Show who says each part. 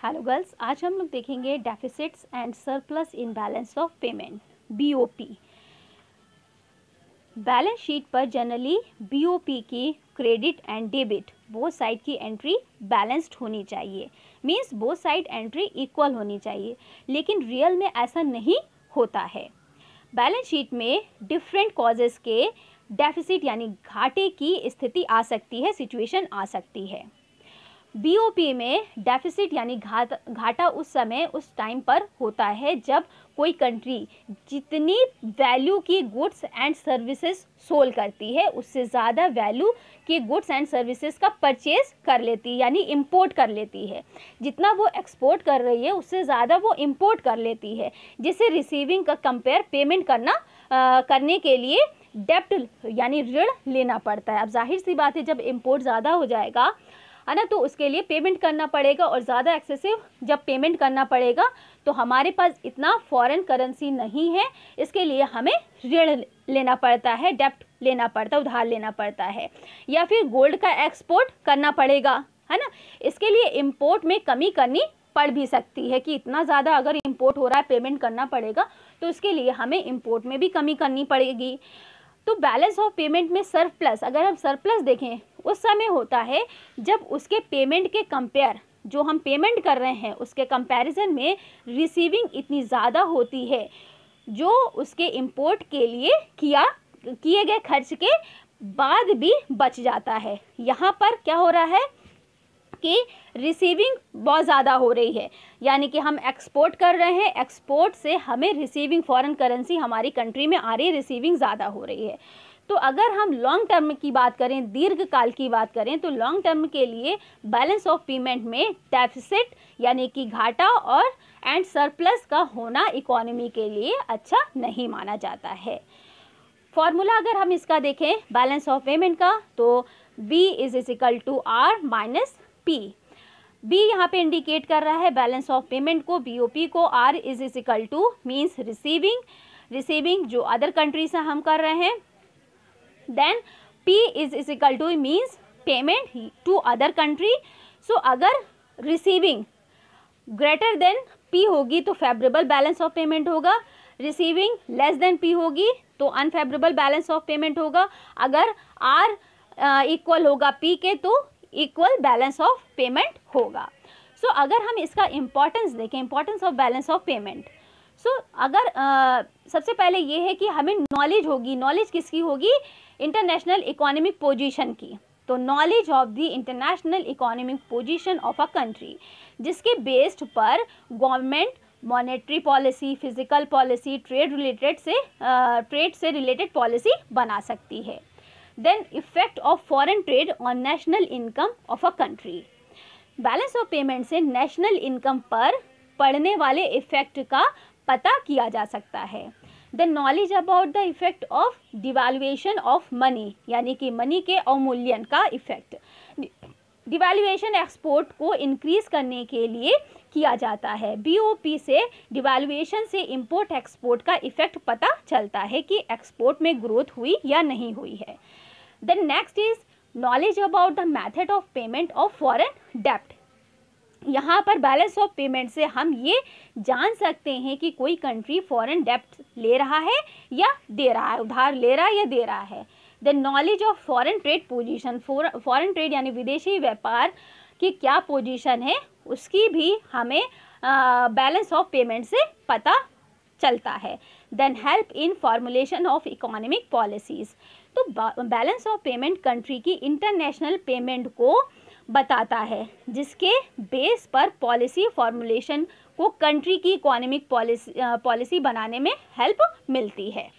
Speaker 1: Hello girls, आज हम लोग देखेंगे deficits and surplus in balance of payment BOP. Balance sheet पर जनरली बीओपी की credit and debit both side की एंट्री बैलेंस्ड होनी चाहिए, means both side entry equal होनी चाहिए, लेकिन रियल में ऐसा नहीं होता है। बैलेंस शीट में डिफरेंट कॉजेस के डेफिसिट यानी घाटे की स्थिति आ सकती है, सिचुएशन आ सकती है। बीओपी में डेफिसिट यानी घाटा उस समय उस टाइम पर होता है जब कोई कंट्री जितनी वैल्यू की गुड्स एंड सर्विसेज सोल करती है उससे ज़्यादा वैल्यू के गुड्स एंड सर्विसेज का परचेज कर लेती है, यानी इंपोर्ट कर लेती है। जितना वो एक्सपोर्ट कर रही है उससे ज़्यादा वो इंपोर्ट कर लेती है, जिसे रिसीविंग का कंपेयर पेमेंट करने के लिए डेब्ट यानी ऋण लेना पड़ता है। अब जाहिर सी बात है, जब इंपोर्ट ज़्यादा हो जाएगा है ना, तो उसके लिए पेमेंट करना पड़ेगा, और ज़्यादा एक्सेसिव जब पेमेंट करना पड़ेगा तो हमारे पास इतना फॉरेन करेंसी नहीं है, इसके लिए हमें ऋण लेना पड़ता है, डेब्ट लेना पड़ता है, उधार लेना पड़ता है, या फिर गोल्ड का एक्सपोर्ट करना पड़ेगा, है ना। इसके लिए इंपोर्ट में कमी करनी पड़ भी सकती है कि इतना ज़्यादा अगर इंपोर्ट हो रहा है पेमेंट करना पड़ेगा, तो उसके लिए हमें इंपोर्ट में भी कमी करनी पड़ेगी। तो बैलेंस ऑफ पेमेंट में सरप्लस, अगर हम सरप्लस देखें, उस समय होता है जब उसके पेमेंट के कंपेयर, जो हम पेमेंट कर रहे हैं उसके कंपैरिजन में रिसीविंग इतनी ज़्यादा होती है जो उसके इंपोर्ट के लिए किए गए खर्च के बाद भी बच जाता है। यहाँ पर क्या हो रहा है कि रिसीविंग बहुत ज़्यादा हो रही है, यानी कि हम एक्सपोर्ट कर रहे हैं, एक्सपोर्ट से हमें रिसीविंग फॉरेन करेंसी हमारी कंट्री में आ रही है, रिसीविंग ज़्यादा हो रही है। तो अगर हम लॉन्ग टर्म की बात करें, दीर्घकाल की बात करें, तो लॉन्ग टर्म के लिए बैलेंस ऑफ पेमेंट में डेफिसिट यानी कि घाटा और एंड सरप्लस का होना इकोनॉमी के लिए अच्छा नहीं माना जाता है। फॉर्मूला अगर हम इसका देखें बैलेंस ऑफ पेमेंट का, तो B = R minus P। B यहाँ पे इंडिकेट कर रहा है बैलेंस ऑफ पेमेंट को, BOP को। R = मीन्स रिसीविंग जो अदर कंट्री से हम कर रहे हैं। Then P = means payment to other country. So अगर रिसीविंग ग्रेटर देन P होगी तो फेवरेबल बैलेंस ऑफ पेमेंट होगा, रिसीविंग लेस देन P होगी तो अनफेवरेबल बैलेंस ऑफ पेमेंट होगा। अगर R इक्वल होगा P के तो इक्वल बैलेंस ऑफ पेमेंट होगा। सो अगर हम इसका इम्पोर्टेंस देखें, importance of balance of payment, so अगर सबसे पहले ये है कि हमें नॉलेज होगी। नॉलेज किसकी होगी? इंटरनेशनल इकोनॉमिक पोजीशन की। तो knowledge of the international economic position of a country, जिसके बेस्ड पर government monetary policy, physical policy, trade से रिलेटेड पॉलिसी बना सकती है। Then effect of foreign trade on national income of a country. Balance of payment से national income पर पड़ने वाले इफेक्ट का पता किया जा सकता है। The knowledge about the effect of devaluation of money, यानी कि मनी के अवमूल्यन का इफेक्ट। डिवैल्यूएशन एक्सपोर्ट को इंक्रीज करने के लिए किया जाता है। बीओपी से डिवैल्यूएशन से इंपोर्ट एक्सपोर्ट का इफेक्ट पता चलता है कि एक्सपोर्ट में ग्रोथ हुई या नहीं हुई है। Then next is knowledge about the method of payment of foreign डेब्ट। यहाँ पर बैलेंस ऑफ पेमेंट से हम ये जान सकते हैं कि कोई कंट्री फॉरेन डेब्ट ले रहा है या दे रहा है, उधार ले रहा है या दे रहा है। Then knowledge of foreign trade position, foreign trade यानी विदेशी व्यापार की क्या पोजीशन है उसकी भी हमें बैलेंस ऑफ पेमेंट से पता चलता है। Then help in formulation of economic policies. तो बैलेंस ऑफ पेमेंट कंट्री की इंटरनेशनल पेमेंट को बताता है, जिसके बेस पर पॉलिसी फॉर्मुलेशन को कंट्री की इकोनॉमिक पॉलिसी बनाने में हेल्प मिलती है।